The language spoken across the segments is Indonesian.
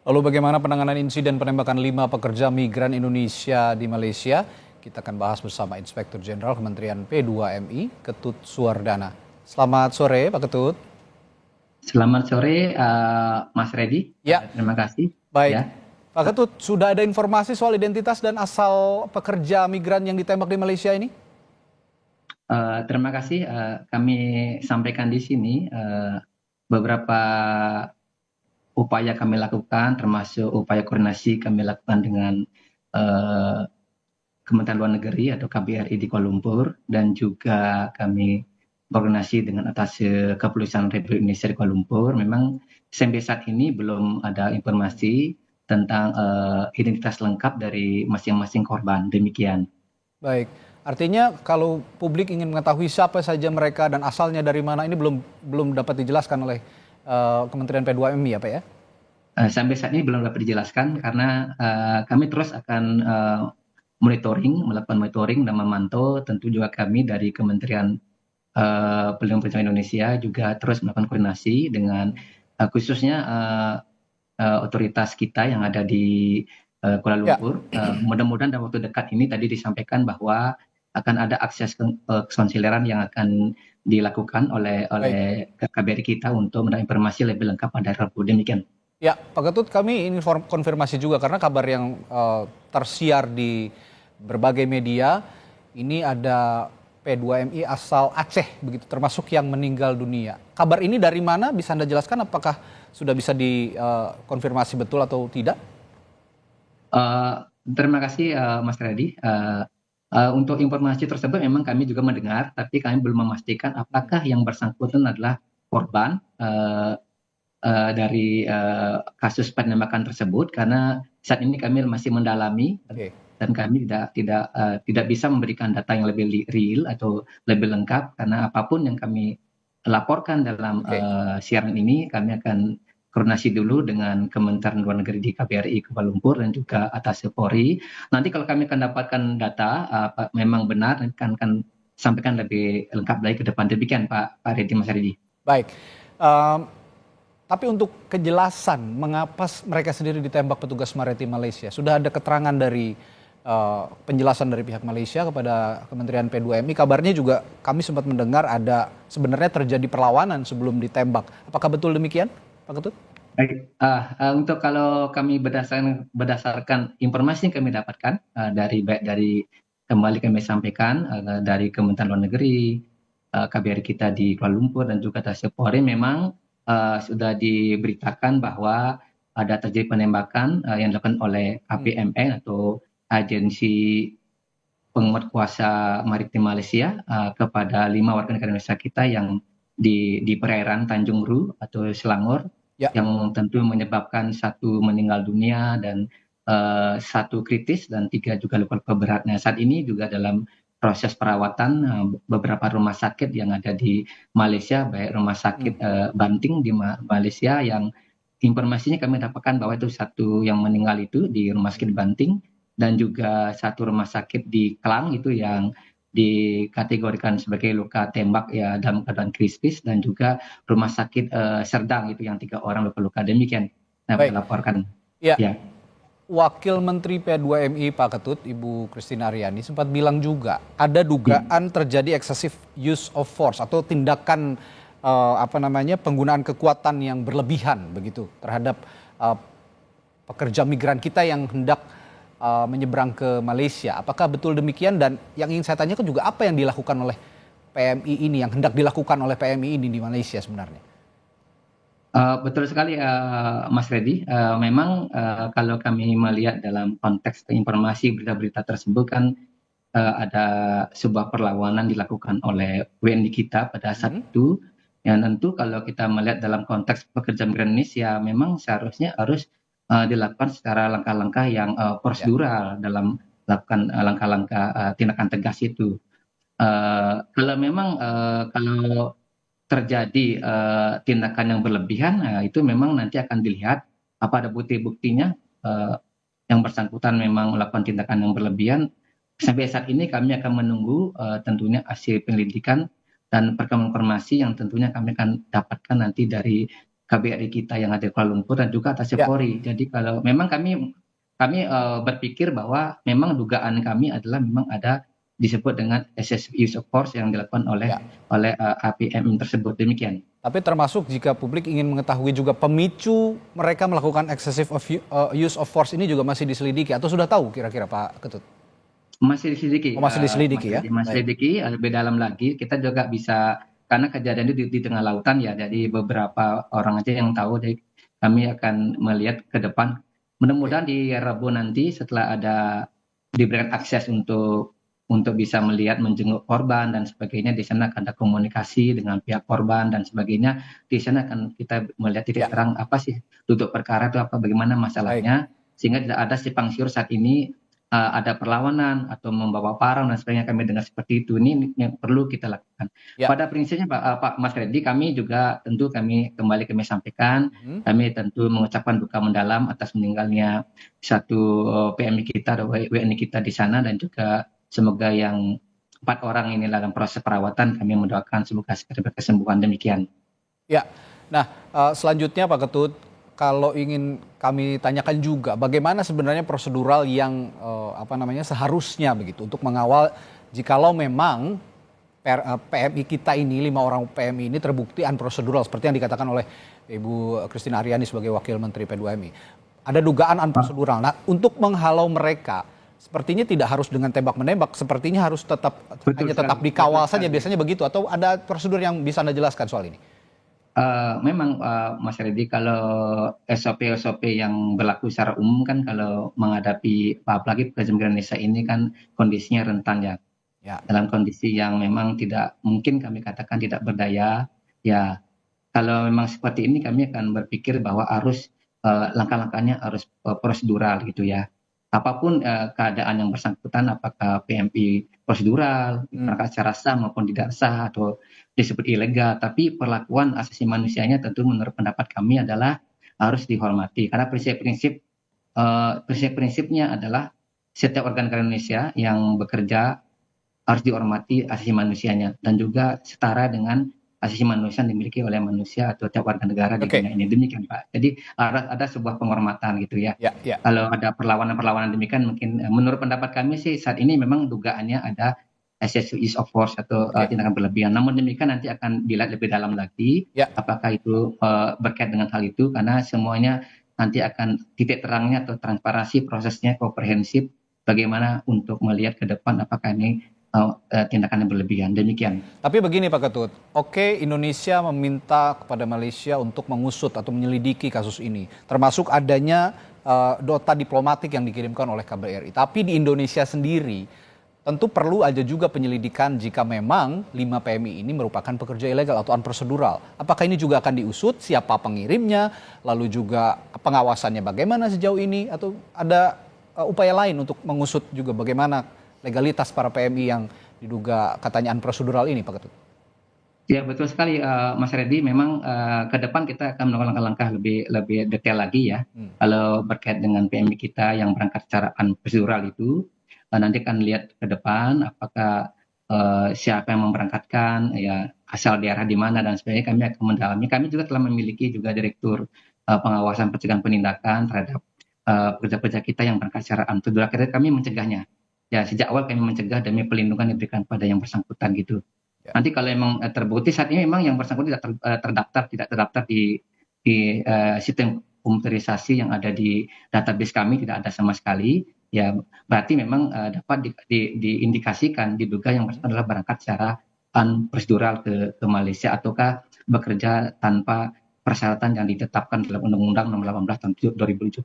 Lalu bagaimana penanganan insiden penembakan 5 pekerja migran Indonesia di Malaysia? Kita akan bahas bersama Inspektur Jenderal Kementerian P2MI, Ketut Suwardana. Selamat sore, Pak Ketut. Selamat sore, Mas Reddy. Ya, Terima kasih. baik. Ya, Pak Ketut, sudah ada informasi soal identitas dan asal pekerja migran yang ditembak di Malaysia ini? Terima kasih. Kami sampaikan di sini beberapa upaya kami lakukan, termasuk upaya koordinasi kami lakukan dengan eh, Kementerian Luar Negeri atau KBRI di Kuala Lumpur, dan juga kami koordinasi dengan Atasé Kepolisian Republik Indonesia di Kuala Lumpur. Memang sampai saat ini belum ada informasi tentang identitas lengkap dari masing-masing korban. Demikian. Baik, artinya kalau publik ingin mengetahui siapa saja mereka dan asalnya dari mana ini belum dapat dijelaskan oleh Kementerian P2MI ya Pak ya? Sampai saat ini belum dapat dijelaskan karena kami terus akan melakukan monitoring dan memantau. Tentu juga kami dari Kementerian Perlindungan Perempuan Indonesia juga terus melakukan koordinasi dengan khususnya otoritas kita yang ada di Kuala Ya, Lumpur. Mudah-mudahan dalam waktu dekat ini tadi disampaikan bahwa akan ada akses konsileran yang akan dilakukan oleh baik. KBRI kita untuk mendapat informasi lebih lengkap pada Rabu. Demikian. Ya, Pak Ketut, kami ingin konfirmasi juga karena kabar yang tersiar di berbagai media ini ada P2MI asal Aceh begitu, termasuk yang meninggal dunia. Kabar ini dari mana? Bisa Anda jelaskan apakah sudah bisa dikonfirmasi betul atau tidak? Eh, Terima kasih, Mas Reddy. Untuk informasi tersebut memang kami juga mendengar, tapi kami belum memastikan apakah yang bersangkutan adalah korban dari kasus penembakan tersebut, karena saat ini kami masih mendalami Oke, dan kami tidak bisa memberikan data yang lebih real atau lebih lengkap, karena apapun yang kami laporkan dalam oke. siaran ini kami akan koordinasi dulu dengan Kementerian Luar Negeri di KBRI Kuala Lumpur dan juga Atas Polri. Nanti kalau kami akan dapatkan data memang benar, akan sampaikan lebih lengkap lagi ke depan. Demikian Pak Reddy, Mas Reddy. Baik. Em, tapi untuk kejelasan mengapa mereka sendiri ditembak petugas maritim Malaysia, sudah ada keterangan dari penjelasan dari pihak Malaysia kepada Kementerian P2MI. Kabarnya juga kami sempat mendengar ada sebenarnya terjadi perlawanan sebelum ditembak. Apakah betul demikian, Pak Ketut? Baik, untuk kalau kami berdasarkan informasi yang kami dapatkan baik dari kembali kami sampaikan dari Kementerian Luar Negeri, KBRI kita di Kuala Lumpur dan juga Tasya Polri, memang sudah diberitakan bahwa ada terjadi penembakan yang dilakukan oleh APMN atau Agensi Penguat Kuasa Maritim Malaysia kepada 5 warga negara Indonesia kita yang di perairan Tanjung Ru atau Selangor, Ya, yang tentu menyebabkan 1 meninggal dunia dan 1 kritis dan 3 juga luka-luka berat. Nah, saat ini juga dalam proses perawatan beberapa rumah sakit yang ada di Malaysia, baik rumah sakit Banting di Malaysia yang informasinya kami dapatkan bahwa itu 1 yang meninggal itu di rumah sakit Banting, dan juga 1 rumah sakit di Klang itu yang dikategorikan sebagai luka tembak ya dalam keadaan kritis, dan juga rumah sakit Serdang itu yang 3 orang luka-luka. Demikian yang baik. saya laporkan. Ya, Ya. Wakil Menteri P2MI Pak Ketut, Ibu Christine Aryani sempat bilang juga ada dugaan terjadi excessive use of force atau tindakan penggunaan kekuatan yang berlebihan begitu terhadap eh, pekerja migran kita yang hendak menyeberang ke Malaysia. Apakah betul demikian? Dan yang ingin saya tanyakan juga apa yang dilakukan oleh PMI ini, yang hendak dilakukan oleh PMI ini di Malaysia sebenarnya? Betul sekali, Mas Reddy. Memang kalau kami melihat dalam konteks informasi berita-berita tersebut kan ada sebuah perlawanan dilakukan oleh WNI kita pada saat Hmm? itu. Yang tentu kalau kita melihat dalam konteks pekerja migran Indonesia, memang seharusnya harus dilakukan secara langkah-langkah yang Ya, prosedural dalam melakukan langkah-langkah tindakan tegas itu. Kalau memang kalau terjadi tindakan yang berlebihan, itu memang nanti akan dilihat apa ada bukti-buktinya yang bersangkutan memang melakukan tindakan yang berlebihan. Sampai saat ini kami akan menunggu tentunya hasil penyelidikan dan perkembangan informasi yang tentunya kami akan dapatkan nanti dari KBRI kita yang ada di Kuala Lumpur dan juga atas Ya, Polri. Jadi kalau memang kami berpikir bahwa memang dugaan kami adalah memang ada disebut dengan excessive use of force yang dilakukan oleh ya. APM tersebut, demikian. Tapi termasuk jika publik ingin mengetahui juga pemicu mereka melakukan use of force ini juga masih diselidiki atau sudah tahu kira-kira Pak Ketut? Masih diselidiki, Oh, masih Mas diselidiki ya? Redi, masih Baik. diselidiki, lebih dalam lagi. Kita juga bisa, karena kejadian itu di tengah lautan ya, jadi beberapa orang aja yang tahu. Jadi kami akan melihat ke depan. Oke. Mudah-mudahan di Rabu nanti setelah diberikan akses untuk bisa melihat, menjenguk korban dan sebagainya, di sana akan ada komunikasi dengan pihak korban dan sebagainya. Di sana akan kita melihat titik Ya, terang apa sih duduk perkara itu, apa bagaimana baik. masalahnya, sehingga tidak ada simpang siur saat ini ada perlawanan atau membawa parang dan sebagainya. Kami dengar seperti itu. Ini yang perlu kita lakukan. Ya. Pada prinsipnya Pak Mas Redi, kami juga tentu kami sampaikan, Mhm. kami tentu mengucapkan duka mendalam atas meninggalnya satu PMI kita atau WNI kita di sana, dan juga semoga yang 4 orang ini dalam proses perawatan, kami mendoakan semoga segera berkesembuhan, demikian. Ya. Nah, selanjutnya Pak Ketut, kalau ingin kami tanyakan juga bagaimana sebenarnya prosedural yang seharusnya begitu untuk mengawal jikalau memang PMI kita ini 5 orang PMI ini terbukti unprocedural seperti yang dikatakan oleh Ibu Christine Aryani sebagai Wakil Menteri P2MI. Ada dugaan unprocedural. Nah, untuk menghalau mereka sepertinya tidak harus dengan tembak menembak, sepertinya harus Betul hanya tetap sekali, dikawal saja, biasanya begitu, atau ada prosedur yang bisa Anda jelaskan soal ini? Memang, Mas Redi, kalau SOP-SOP yang berlaku secara umum kan kalau menghadapi apalagi pekerja migran Indonesia ini kan kondisinya rentan ya, Ya. dalam kondisi yang memang tidak mungkin kami katakan tidak berdaya, ya kalau memang seperti ini kami akan berpikir bahwa langkah-langkahnya harus prosedural gitu ya. Apapun keadaan yang bersangkutan, apakah PMI prosedural, Hmm. berangkat secara sah maupun tidak sah atau disebut ilegal, tapi perlakuan asasi manusianya tentu menurut pendapat kami adalah harus dihormati. Karena prinsip-prinsipnya adalah setiap warga negara Indonesia yang bekerja harus dihormati asasi manusianya dan juga setara dengan asasi manusia yang dimiliki oleh manusia atau tiap warga negara di Oke. dunia ini. Demikian Pak. Jadi ada sebuah penghormatan gitu ya. Ya, ya. Kalau ada perlawanan-perlawanan demikian, mungkin menurut pendapat kami sih saat ini memang dugaannya ada excessive use of force atau Oke. tindakan berlebihan. Namun demikian nanti akan dilihat lebih dalam lagi Ya. apakah itu berkait dengan hal itu, karena semuanya nanti akan titik terangnya atau transparansi prosesnya komprehensif bagaimana untuk melihat ke depan apakah ini tindakan yang berlebihan. Demikian. Tapi begini Pak Ketut, oke Indonesia meminta kepada Malaysia untuk mengusut atau menyelidiki kasus ini, termasuk adanya nota diplomatik yang dikirimkan oleh KBRI. Tapi di Indonesia sendiri tentu perlu aja juga penyelidikan jika memang 5 PMI ini merupakan pekerja ilegal atau unprocedural. Apakah ini juga akan diusut, siapa pengirimnya, lalu juga pengawasannya bagaimana sejauh ini, atau ada upaya lain untuk mengusut juga bagaimana legalitas para PMI yang diduga katanya unprocedural ini, Pak Ketut? Ya betul sekali, Mas Redi. Memang ke depan kita akan melakukan langkah-langkah lebih lebih detail lagi ya. Hmm. Kalau berkait dengan PMI kita yang berangkat secara prosedural itu, nanti akan lihat ke depan apakah siapa yang memberangkatkan, ya asal daerah di mana dan sebagainya. Kami akan mendalami. Kami juga telah memiliki juga direktur pengawasan pencegahan penindakan terhadap pekerja-pekerja kita yang berangkat secara prosedural. Kami mencegahnya. Ya sejak awal kami mencegah demi pelindungan yang diberikan pada yang bersangkutan gitu. Ya. Nanti kalau memang terbukti saat ini memang yang bersangkutan tidak terdaftar di sistem komputerisasi yang ada di database kami, tidak ada sama sekali, ya berarti memang dapat diindikasikan, diduga yang bersangkutan adalah berangkat secara prosedural ke Malaysia ataukah bekerja tanpa persyaratan yang ditetapkan dalam Undang-Undang Nomor 18 Tahun 2017,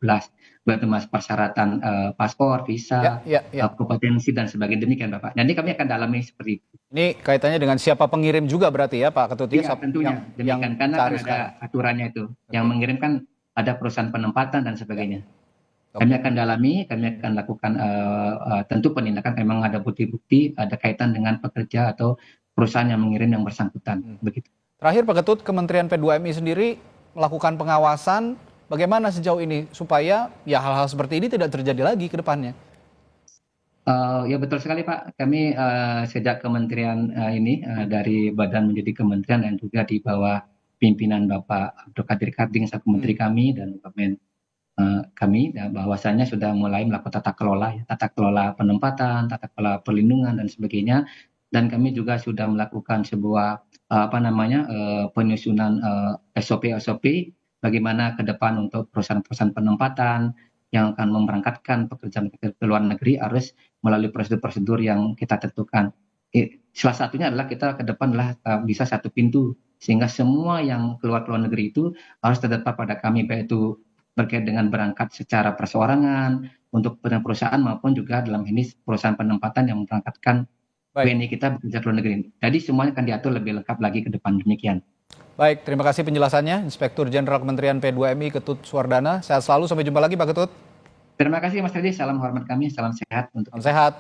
berarti persyaratan paspor, Ya, visa, ya, ya. kompetensi dan sebagainya, demikian Bapak. Nanti kami akan dalami seperti itu. Ini kaitannya dengan siapa pengirim juga berarti ya Pak Ketut ya, Iya, tentunya yang demikian, karena kan dicari ada sekarang. aturannya itu. Yang Oke. mengirim kan ada perusahaan penempatan dan Ya, sebagainya. Kami oke. akan dalami, kami akan lakukan tentu penindakan memang ada bukti-bukti, ada kaitan dengan pekerja atau perusahaan yang mengirim yang bersangkutan, Hmm. begitu. Terakhir Pak Ketut, Kementerian P2MI sendiri melakukan pengawasan bagaimana sejauh ini supaya ya hal-hal seperti ini tidak terjadi lagi ke depannya. Ya betul sekali Pak. Kami sejak kementerian ini dari badan menjadi kementerian dan juga di bawah pimpinan Bapak Abdul Qadir Karding selaku Menteri kami dan Wamen kami, bahwasanya sudah mulai melakukan tata kelola penempatan, tata kelola perlindungan dan sebagainya. Dan kami juga sudah melakukan sebuah penyusunan SOP-SOP bagaimana ke depan untuk perusahaan-perusahaan penempatan yang akan memberangkatkan pekerja-pekerja ke luar negeri harus melalui prosedur-prosedur yang kita tentukan. Salah satunya adalah kita ke depan adalah bisa satu pintu, sehingga semua yang keluar ke luar negeri itu harus terdaftar pada kami, baik itu terkait dengan berangkat secara perseorangan untuk perusahaan maupun juga dalam ini perusahaan penempatan yang memberangkatkan Baik. WNI kita bekerja ke luar negeri. Jadi semuanya akan diatur lebih lengkap lagi ke depan, demikian. Baik, terima kasih penjelasannya Inspektur Jenderal Kementerian P2MI Ketut Suwardana. Sehat selalu, sampai jumpa lagi Pak Ketut. Terima kasih Mas Redi, salam hormat kami, salam sehat untuk Salam sehat.